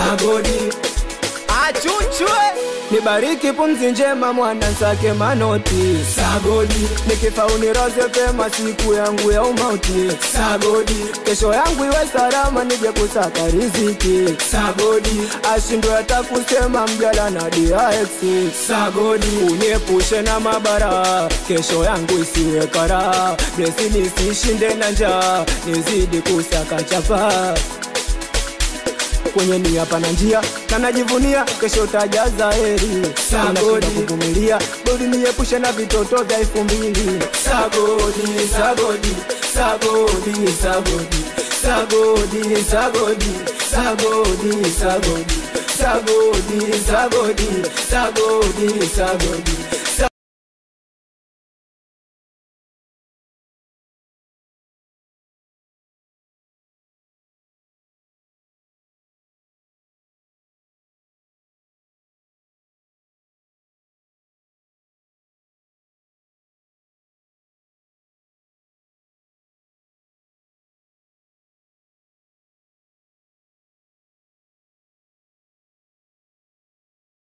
sagodi. Achunchwe Nibariki pumzi njema mwana nsake manoti, sagodi. nikifa uniroze pema siku yangu ya umauti, Sagodi, kesho yangu iwe salama nije kusaka riziki, sagodi, ashindwe hata kusema mjala na DX. sagodi, Uniepushe na mabara, kesho yangu isiwe kara, blesi nisishinde na njaa, nizidi kusaka chapa. Kwenye nia pana njia, na najivunia, kesho tajaza heri. Sagodi, kuvumilia, bodi niepushe na vitoto vya 2000. sagodi, sagodi, sagodi, sagodi, sagodi, sagodi, sagodi, sagodi, sagodi, sagodi, sagodi, sagodi.